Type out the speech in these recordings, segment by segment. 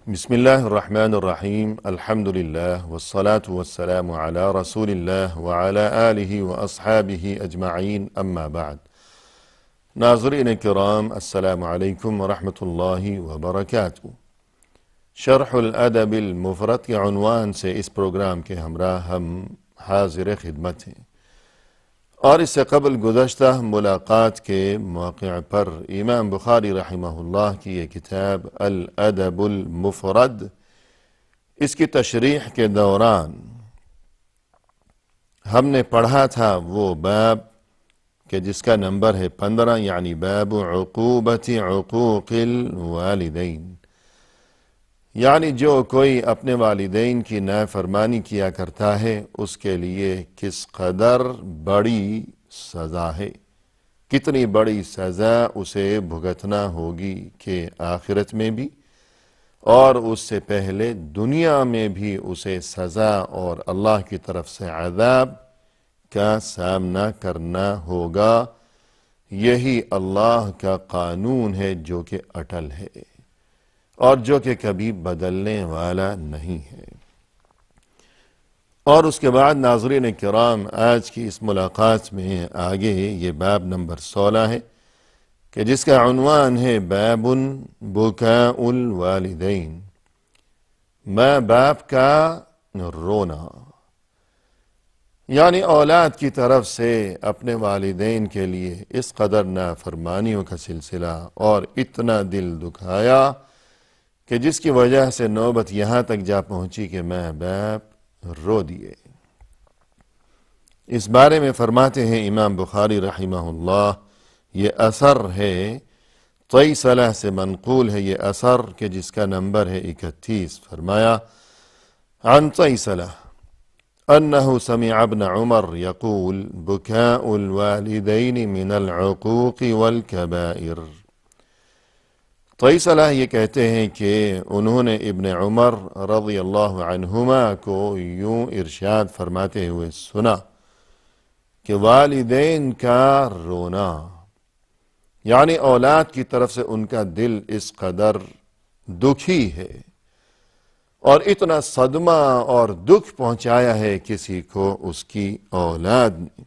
بسم الله الرحمن الرحیم الحمد للہ والصلاة والسلام علی رسول اللہ وعلی آلہ واصحابہ اجمعین اما بعد۔ ناظرین کرام، السلام علیکم ورحمۃ اللہ وبرکاتہ۔ شرح الادب المفرد کے عنوان سے اس پروگرام کے ہمراہ ہم حاضر خدمت ہیں، اور اس سے قبل گزشتہ ملاقات کے موقع پر امام بخاری رحمہ اللہ کی یہ کتاب الادب المفرد، اس کی تشریح کے دوران ہم نے پڑھا تھا وہ باب کہ جس کا نمبر ہے 15، یعنی باب عقوبت عقوق الوالدین، یعنی جو کوئی اپنے والدین کی نافرمانی کیا کرتا ہے اس کے لیے کس قدر بڑی سزا ہے، کتنی بڑی سزا اسے بھگتنا ہوگی کہ آخرت میں بھی اور اس سے پہلے دنیا میں بھی اسے سزا اور اللہ کی طرف سے عذاب کا سامنا کرنا ہوگا۔ یہی اللہ کا قانون ہے جو کہ اٹل ہے اور جو کہ کبھی بدلنے والا نہیں ہے۔ اور اس کے بعد ناظرین کرام، آج کی اس ملاقات میں آگے یہ باب نمبر 16 ہے کہ جس کا عنوان ہے باب بکاء الوالدین، ماں باپ کا رونا، یعنی اولاد کی طرف سے اپنے والدین کے لیے اس قدر نافرمانیوں کا سلسلہ اور اتنا دل دکھایا کہ جس کی وجہ سے نوبت یہاں تک جا پہنچی کہ ماں باپ رو دیے۔ اس بارے میں فرماتے ہیں امام بخاری رحمہ اللہ، یہ اثر ہے طیسلہ سے منقول ہے، یہ اثر کہ جس کا نمبر ہے 31۔ فرمایا عن طیسلہ انہ سمع ابن عمر یقول بکاء الوالدین من العقوق والکبائر۔ طیسلہ یہ کہتے ہیں کہ انہوں نے ابن عمر رضی اللہ عنہما کو یوں ارشاد فرماتے ہوئے سنا کہ والدین کا رونا، یعنی اولاد کی طرف سے ان کا دل اس قدر دکھی ہے اور اتنا صدمہ اور دکھ پہنچایا ہے کسی کو اس کی اولاد نے،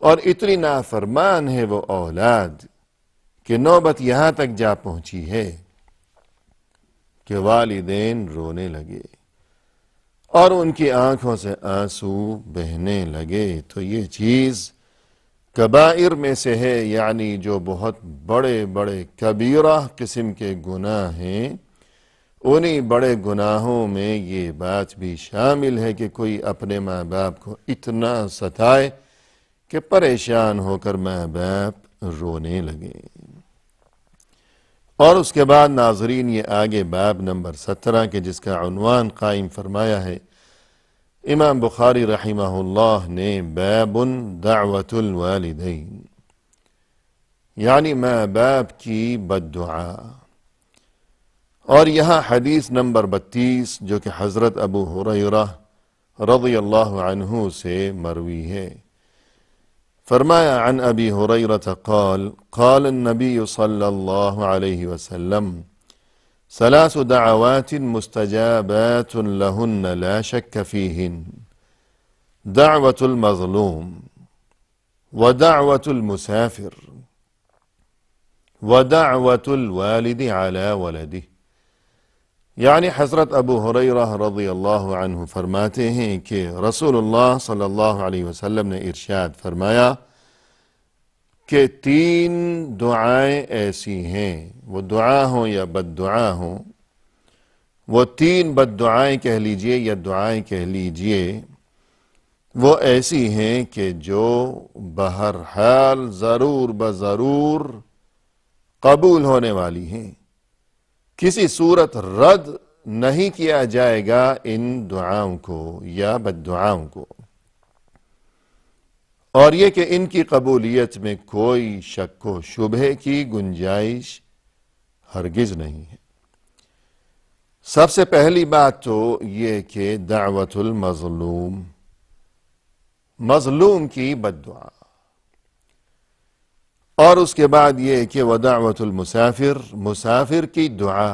اور اتنی نافرمان ہے وہ اولاد کہ نوبت یہاں تک جا پہنچی ہے کہ والدین رونے لگے اور ان کی آنکھوں سے آنسو بہنے لگے۔ تو یہ چیز کبائر میں سے ہے، یعنی جو بہت بڑے بڑے کبیرہ قسم کے گناہ ہیں، انہی بڑے گناہوں میں یہ بات بھی شامل ہے کہ کوئی اپنے ماں باپ کو اتنا ستائے کہ پریشان ہو کر ماں باپ رونے لگے۔ اور اس کے بعد ناظرین یہ آگے باب نمبر 17 کے جس کا عنوان قائم فرمایا ہے امام بخاری رحمہ اللہ نے باب دعوت الوالدین، یعنی ماں باپ کی بد دعا۔ اور یہاں حدیث نمبر 32 جو کہ حضرت ابو ہریرہ رضی اللہ عنہ سے مروی ہے، فرمایا عن ابی ہریرہ قال قال النبی صلی اللہ علیہ وسلم ثلاث دعوات مستجابات لہن لا شک فیہن دعوت المظلوم ودعوت المسافر ودعوت الوالد علی ولدہ۔ یعنی حضرت ابو ہریرہ رضی اللہ عنہ فرماتے ہیں کہ رسول اللہ صلی اللہ علیہ وسلم نے ارشاد فرمایا کہ 3 دعائیں ایسی ہیں، وہ دعا ہوں یا بد دعا ہوں، وہ 3 بد دعائیں کہہ لیجئے یا دعائیں کہہ لیجئے، وہ ایسی ہیں کہ جو بہرحال ضرور بضرور قبول ہونے والی ہیں، کسی صورت رد نہیں کیا جائے گا ان دعاؤں کو یا بد دعاؤں کو، اور یہ کہ ان کی قبولیت میں کوئی شک و شبہ کی گنجائش ہرگز نہیں ہے۔ سب سے پہلی بات تو یہ کہ دعوت المظلوم، مظلوم کی بد دعا، اور اس کے بعد یہ کہ ودعوت المسافر، مسافر کی دعا،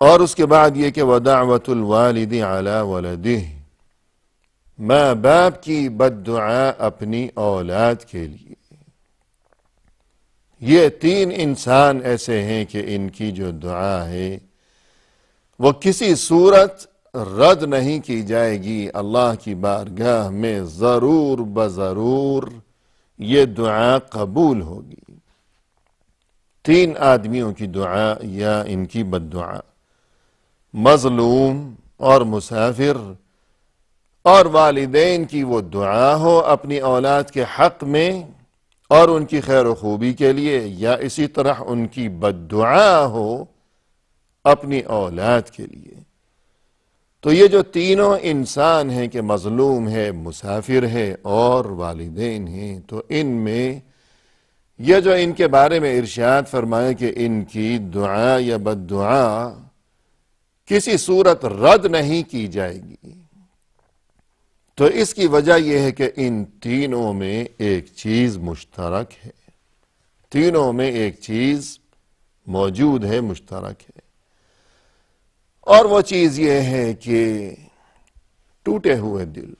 اور اس کے بعد یہ کہ وَدَعْوَةُ الْوَالِدِ عَلَى وَلَدِهِ، ماں باپ کی بد دعا اپنی اولاد کے لیے۔ یہ تین انسان ایسے ہیں کہ ان کی جو دعا ہے وہ کسی صورت رد نہیں کی جائے گی، اللہ کی بارگاہ میں ضرور بضرور یہ دعا قبول ہوگی۔ تین آدمیوں کی دعا یا ان کی بد دعا، مظلوم اور مسافر اور والدین کی وہ دعا ہو اپنی اولاد کے حق میں اور ان کی خیر و خوبی کے لیے، یا اسی طرح ان کی بد دعا ہو اپنی اولاد کے لیے۔ تو یہ جو تینوں انسان ہیں کہ مظلوم ہے، مسافر ہے اور والدین ہیں، تو ان میں یہ جو ان کے بارے میں ارشاد فرمائے کہ ان کی دعا یا بد دعا کسی صورت رد نہیں کی جائے گی، تو اس کی وجہ یہ ہے کہ ان تینوں میں ایک چیز مشترک ہے، تینوں میں ایک چیز موجود ہے، مشترک ہے، اور وہ چیز یہ ہے کہ ٹوٹے ہوئے دل،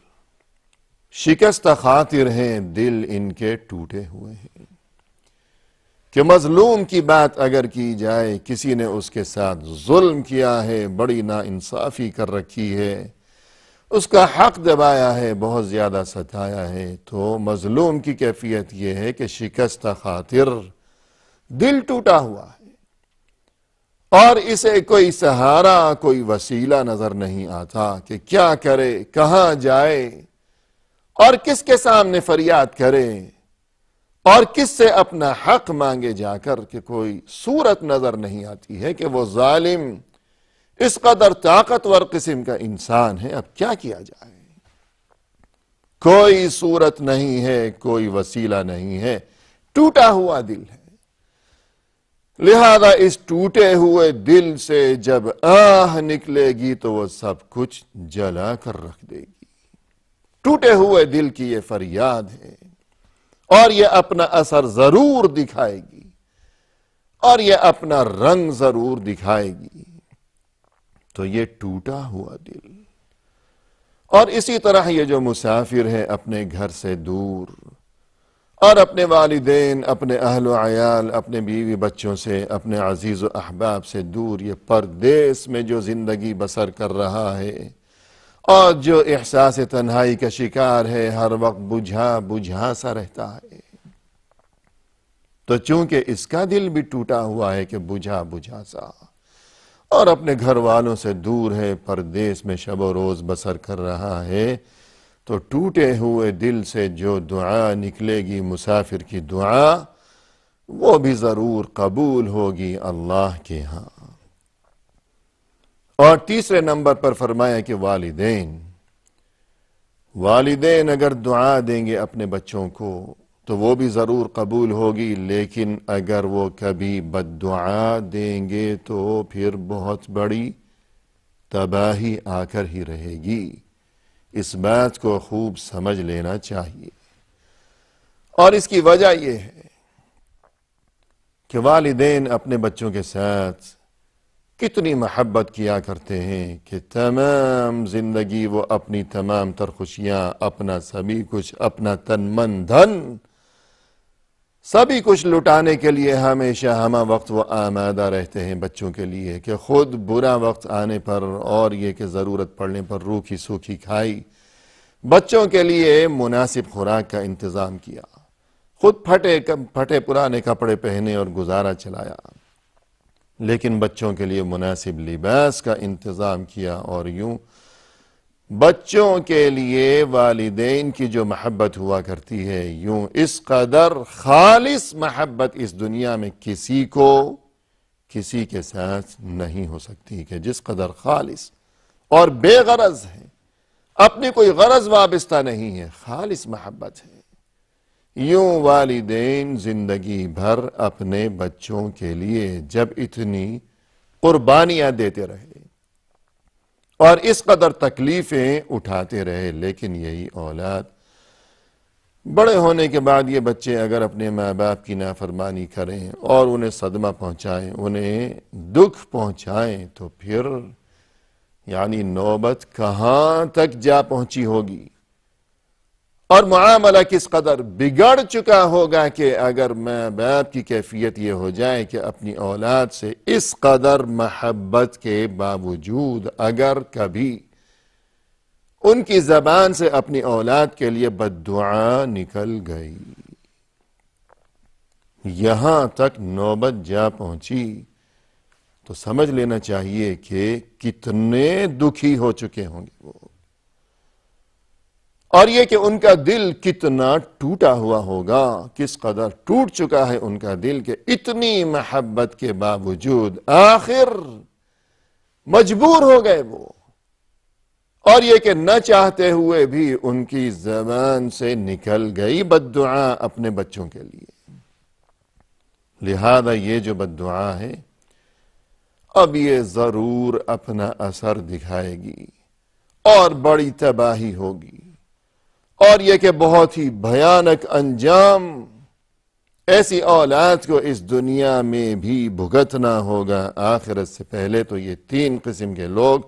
شکستہ خاطر ہیں دل ان کے ٹوٹے ہوئے ہیں، کہ مظلوم کی بات اگر کی جائے، کسی نے اس کے ساتھ ظلم کیا ہے، بڑی ناانصافی کر رکھی ہے، اس کا حق دبایا ہے، بہت زیادہ ستایا ہے، تو مظلوم کی کیفیت یہ ہے کہ شکستہ خاطر دل ٹوٹا ہوا ہے اور اسے کوئی سہارا، کوئی وسیلہ نظر نہیں آتا کہ کیا کرے، کہاں جائے اور کس کے سامنے فریاد کرے اور کس سے اپنا حق مانگے جا کر، کہ کوئی صورت نظر نہیں آتی ہے کہ وہ ظالم اس قدر طاقتور قسم کا انسان ہے، اب کیا کیا جائے؟ کوئی صورت نہیں ہے، کوئی وسیلہ نہیں ہے، ٹوٹا ہوا دل ہے۔ لہذا اس ٹوٹے ہوئے دل سے جب آہ نکلے گی تو وہ سب کچھ جلا کر رکھ دے گی۔ ٹوٹے ہوئے دل کی یہ فریاد ہے اور یہ اپنا اثر ضرور دکھائے گی اور یہ اپنا رنگ ضرور دکھائے گی۔ تو یہ ٹوٹا ہوا دل، اور اسی طرح یہ جو مسافر ہے اپنے گھر سے دور اور اپنے والدین، اپنے اہل و عیال، اپنے بیوی بچوں سے، اپنے عزیز و احباب سے دور، یہ پردیس میں جو زندگی بسر کر رہا ہے اور جو احساس تنہائی کا شکار ہے، ہر وقت بجھا بجھا سا رہتا ہے، تو چونکہ اس کا دل بھی ٹوٹا ہوا ہے کہ بجھا بجھا سا، اور اپنے گھر والوں سے دور ہے، پردیس میں شب و روز بسر کر رہا ہے، تو ٹوٹے ہوئے دل سے جو دعا نکلے گی، مسافر کی دعا، وہ بھی ضرور قبول ہوگی اللہ کے ہاں۔ اور تیسرے نمبر پر فرمایا کہ والدین اگر دعا دیں گے اپنے بچوں کو تو وہ بھی ضرور قبول ہوگی، لیکن اگر وہ کبھی بد دعا دیں گے تو پھر بہت بڑی تباہی آ کر ہی رہے گی۔ اس بات کو خوب سمجھ لینا چاہیے، اور اس کی وجہ یہ ہے کہ والدین اپنے بچوں کے ساتھ کتنی محبت کیا کرتے ہیں کہ تمام زندگی وہ اپنی تمام تر خوشیاں، اپنا سبھی کچھ، اپنا تن من دھن، سبھی کچھ لٹانے کے لیے ہمیشہ ہمہ وقت وہ آمادہ رہتے ہیں بچوں کے لیے، کہ خود برا وقت آنے پر اور یہ کہ ضرورت پڑنے پر روکھی سوکھی کھائی، بچوں کے لیے مناسب خوراک کا انتظام کیا، خود پھٹے پرانے کپڑے پہنے اور گزارا چلایا، لیکن بچوں کے لیے مناسب لباس کا انتظام کیا، اور یوں بچوں کے لیے والدین کی جو محبت ہوا کرتی ہے، یوں اس قدر خالص محبت اس دنیا میں کسی کے ساتھ نہیں ہو سکتی کہ جس قدر خالص اور بے غرض ہے، اپنی کوئی غرض وابستہ نہیں ہے، خالص محبت ہے۔ یوں والدین زندگی بھر اپنے بچوں کے لیے جب اتنی قربانیاں دیتے رہے اور اس قدر تکلیفیں اٹھاتے رہے، لیکن یہی اولاد بڑے ہونے کے بعد یہ بچے اگر اپنے ماں باپ کی نافرمانی کریں اور انہیں صدمہ پہنچائیں، انہیں دکھ پہنچائیں، تو پھر یعنی نوبت کہاں تک جا پہنچی ہوگی اور معاملہ کس قدر بگڑ چکا ہوگا کہ اگر ماں باپ کی کیفیت یہ ہو جائے کہ اپنی اولاد سے اس قدر محبت کے باوجود اگر کبھی ان کی زبان سے اپنی اولاد کے لیے بد دعا نکل گئی، یہاں تک نوبت جا پہنچی، تو سمجھ لینا چاہیے کہ کتنے دکھی ہو چکے ہوں گے وہ، اور یہ کہ ان کا دل کتنا ٹوٹا ہوا ہوگا، کس قدر ٹوٹ چکا ہے ان کا دل کہ اتنی محبت کے باوجود آخر مجبور ہو گئے وہ، اور یہ کہ نہ چاہتے ہوئے بھی ان کی زبان سے نکل گئی بد دعا اپنے بچوں کے لیے۔ لہذا یہ جو بد دعا ہے اب یہ ضرور اپنا اثر دکھائے گی اور بڑی تباہی ہوگی، اور یہ کہ بہت ہی بھیانک انجام ایسی اولاد کو اس دنیا میں بھی بھگتنا ہوگا آخرت سے پہلے۔ تو یہ تین قسم کے لوگ،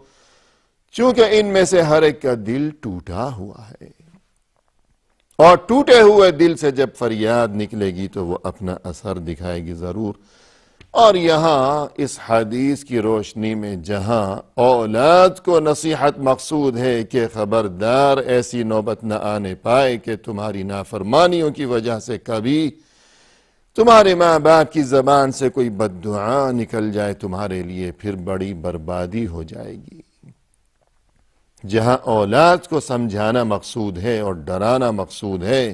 چونکہ ان میں سے ہر ایک کا دل ٹوٹا ہوا ہے، اور ٹوٹے ہوئے دل سے جب فریاد نکلے گی تو وہ اپنا اثر دکھائے گی ضرور۔ اور یہاں اس حدیث کی روشنی میں جہاں اولاد کو نصیحت مقصود ہے کہ خبردار ایسی نوبت نہ آنے پائے کہ تمہاری نافرمانیوں کی وجہ سے کبھی تمہارے ماں باپ کی زبان سے کوئی بد دعا نکل جائے تمہارے لیے، پھر بڑی بربادی ہو جائے گی۔ جہاں اولاد کو سمجھانا مقصود ہے اور ڈرانا مقصود ہے،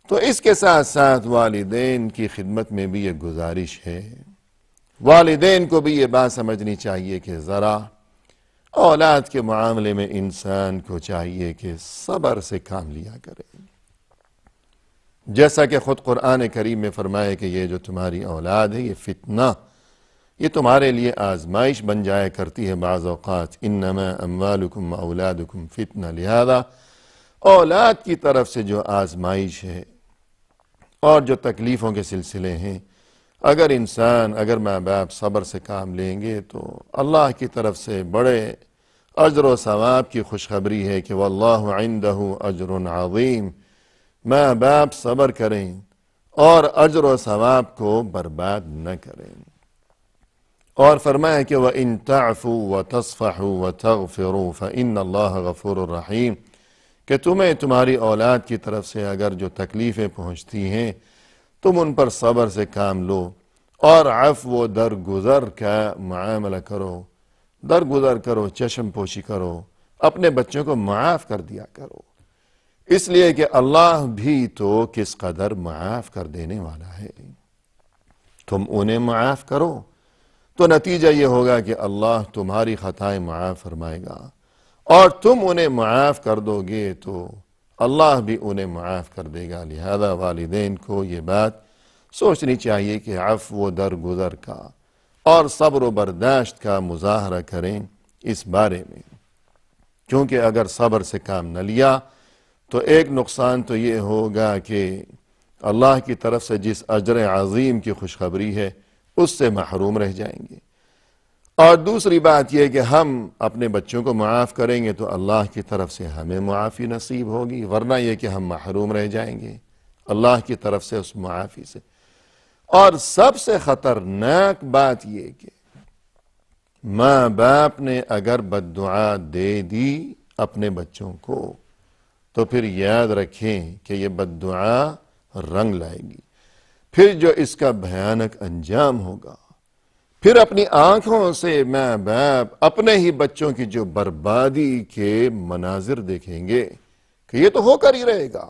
تو اس کے ساتھ ساتھ والدین کی خدمت میں بھی یہ گزارش ہے، والدین کو بھی یہ بات سمجھنی چاہیے کہ ذرا اولاد کے معاملے میں انسان کو چاہیے کہ صبر سے کام لیا کرے، جیسا کہ خود قرآن کریم میں فرمائے کہ یہ جو تمہاری اولاد ہے یہ فتنہ، یہ تمہارے لیے آزمائش بن جایا کرتی ہے بعض اوقات، انما اموالکم اولادکم فتنہ۔ لہذا اولاد کی طرف سے جو آزمائش ہے اور جو تکلیفوں کے سلسلے ہیں، اگر ماں باپ صبر سے کام لیں گے تو اللہ کی طرف سے بڑے اجر و ثواب کی خوشخبری ہے کہ واللہ عنده اجر عظیم۔ ماں باپ صبر کریں اور اجر و ثواب کو برباد نہ کریں، اور فرمایا کہ وَإِن تَعْفُوا وَتَصْفَحُوا وَتَغْفِرُوا فَإِنَّ اللَّهَ غَفُورٌ رَحِيمٌ، کہ تمہیں تمہاری اولاد کی طرف سے اگر جو تکلیفیں پہنچتی ہیں تم ان پر صبر سے کام لو اور عفو و درگزر کا معاملہ کرو، درگزر کرو، چشم پوشی کرو، اپنے بچوں کو معاف کر دیا کرو، اس لیے کہ اللہ بھی تو کس قدر معاف کر دینے والا ہے۔ تم انہیں معاف کرو تو نتیجہ یہ ہوگا کہ اللہ تمہاری خطائیں معاف فرمائے گا، اور تم انہیں معاف کر دو گے تو اللہ بھی انہیں معاف کر دے گا۔ لہذا والدین کو یہ بات سوچنی چاہیے کہ عفو و درگزر کا اور صبر و برداشت کا مظاہرہ کریں اس بارے میں، کیونکہ اگر صبر سے کام نہ لیا تو ایک نقصان تو یہ ہوگا کہ اللہ کی طرف سے جس اجر عظیم کی خوشخبری ہے اس سے محروم رہ جائیں گے، اور دوسری بات یہ کہ ہم اپنے بچوں کو معاف کریں گے تو اللہ کی طرف سے ہمیں معافی نصیب ہوگی، ورنہ یہ کہ ہم محروم رہ جائیں گے اللہ کی طرف سے اس معافی سے۔ اور سب سے خطرناک بات یہ کہ ماں باپ نے اگر بد دعا دے دی اپنے بچوں کو تو پھر یاد رکھیں کہ یہ بد دعا رنگ لائے گی، پھر جو اس کا بھیانک انجام ہوگا، پھر اپنی آنکھوں سے ماں باپ اپنے ہی بچوں کی جو بربادی کے مناظر دیکھیں گے کہ یہ تو ہو کر ہی رہے گا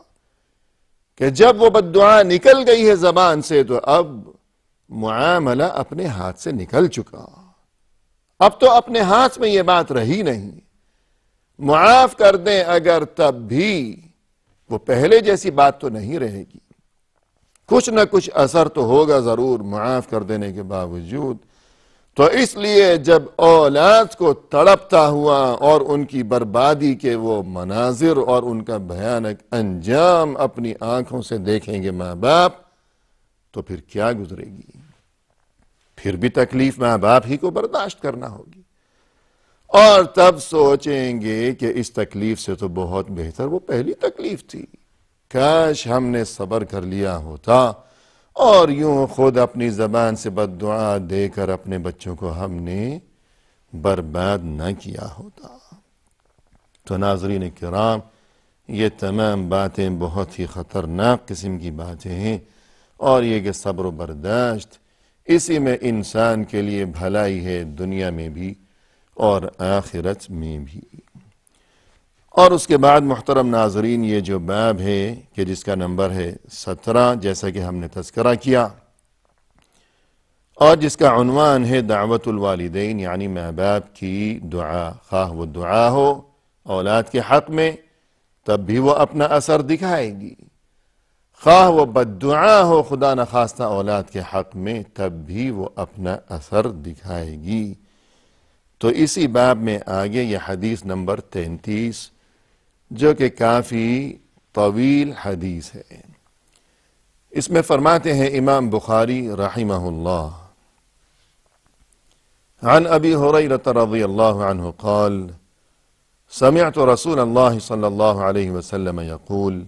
کہ جب وہ بد دعا نکل گئی ہے زبان سے تو اب معاملہ اپنے ہاتھ سے نکل چکا، اب تو اپنے ہاتھ میں یہ بات رہی نہیں، معاف کر دیں اگر تب بھی وہ پہلے جیسی بات تو نہیں رہے گی، کچھ نہ کچھ اثر تو ہوگا ضرور معاف کر دینے کے باوجود، تو اس لیے جب اولاد کو تڑپتا ہوا اور ان کی بربادی کے وہ مناظر اور ان کا بھیانک انجام اپنی آنکھوں سے دیکھیں گے ماں باپ، تو پھر کیا گزرے گی؟ پھر بھی تکلیف ماں باپ ہی کو برداشت کرنا ہوگی، اور تب سوچیں گے کہ اس تکلیف سے تو بہت بہتر وہ پہلی تکلیف تھی، کاش ہم نے صبر کر لیا ہوتا اور یوں خود اپنی زبان سے بد دعا دے کر اپنے بچوں کو ہم نے برباد نہ کیا ہوتا۔ تو ناظرین کرام، یہ تمام باتیں بہت ہی خطرناک قسم کی باتیں ہیں، اور یہ کہ صبر و برداشت اسی میں انسان کے لیے بھلائی ہے، دنیا میں بھی اور آخرت میں بھی۔ اور اس کے بعد محترم ناظرین، یہ جو باب ہے کہ جس کا نمبر ہے 17، جیسا کہ ہم نے تذکرہ کیا، اور جس کا عنوان ہے دعوت الوالدین، یعنی ماں باپ کی دعا، خواہ وہ دعا ہو اولاد کے حق میں تب بھی وہ اپنا اثر دکھائے گی، خواہ وہ بد دعا ہو خدا نخواستہ اولاد کے حق میں تب بھی وہ اپنا اثر دکھائے گی۔ تو اسی باب میں آگے یہ حدیث نمبر 33، جو کہ کافی طویل حدیث ہے، اس میں فرماتے ہیں امام بخاری رحمہ اللہ: عن ابی ہریرہ رضی اللہ عنہ قال سمعت رسول اللہ صلی اللہ علیہ وسلم يقول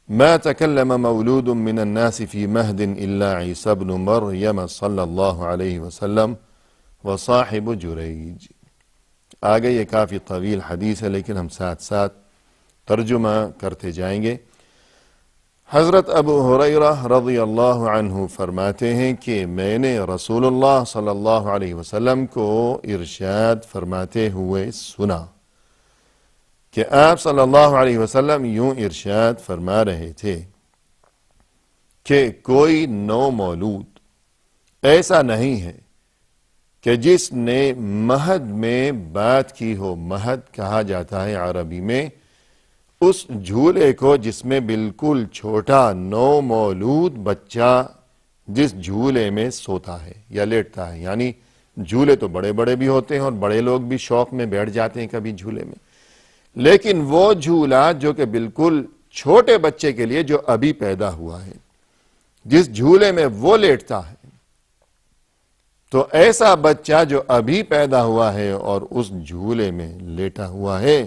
ما تكلم مولود من الناس في مهد إلا عيسى بن مريم صلی اللہ علیہ وسلم وصاحب جریج۔ آگے یہ کافی طویل حدیث ہے، لیکن ہم ساتھ ساتھ ترجمہ کرتے جائیں گے۔ حضرت ابو ہریرہ رضی اللہ عنہ فرماتے ہیں کہ میں نے رسول اللہ صلی اللہ علیہ وسلم کو ارشاد فرماتے ہوئے سنا کہ آپ صلی اللہ علیہ وسلم یوں ارشاد فرما رہے تھے کہ کوئی نو مولود ایسا نہیں ہے کہ جس نے مہد میں بات کی ہو۔ مہد کہا جاتا ہے عربی میں اس جھولے کو جس میں بالکل چھوٹا نو مولود بچہ جس جھولے میں سوتا ہے یا لیٹتا ہے، یعنی جھولے تو بڑے بڑے بھی ہوتے ہیں اور بڑے لوگ بھی شوق میں بیٹھ جاتے ہیں کبھی جھولے میں، لیکن وہ جھولا جو کہ بالکل چھوٹے بچے کے لیے جو ابھی پیدا ہوا ہے، جس جھولے میں وہ لیٹتا ہے، تو ایسا بچہ جو ابھی پیدا ہوا ہے اور اس جھولے میں لیٹا ہوا ہے،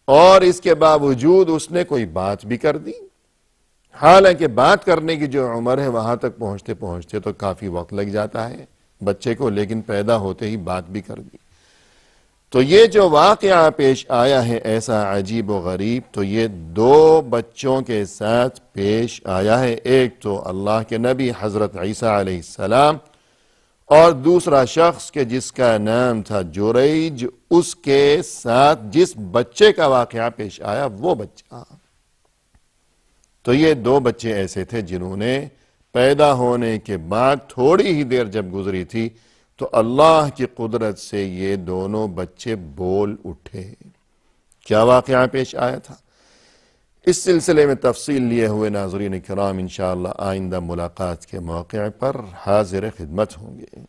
اور اس کے باوجود اس نے کوئی بات بھی کر دی، حالانکہ بات کرنے کی جو عمر ہے وہاں تک پہنچتے پہنچتے تو کافی وقت لگ جاتا ہے بچے کو، لیکن پیدا ہوتے ہی بات بھی کر دی۔ تو یہ جو واقعہ پیش آیا ہے ایسا عجیب و غریب، تو یہ دو بچوں کے ساتھ پیش آیا ہے، ایک تو اللہ کے نبی حضرت عیسیٰ علیہ السلام، اور دوسرا شخص کہ جس کا نام تھا جریج، اس کے ساتھ جس بچے کا واقعہ پیش آیا وہ بچہ۔ تو یہ دو بچے ایسے تھے جنہوں نے پیدا ہونے کے بعد تھوڑی ہی دیر جب گزری تھی تو اللہ کی قدرت سے یہ دونوں بچے بول اٹھے۔ کیا واقعہ پیش آیا تھا؟ اس سلسلے میں تفصیل لیے ہوئے ناظرین کرام انشاءاللہ آئندہ ملاقات کے موقع پر حاضر خدمت ہوں گے۔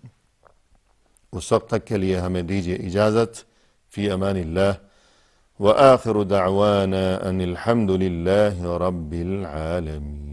اس وقت تک کے لیے ہمیں دیجیے اجازت، فی امان اللہ، وآخر دعوانا ان الحمد للہ رب العالمین۔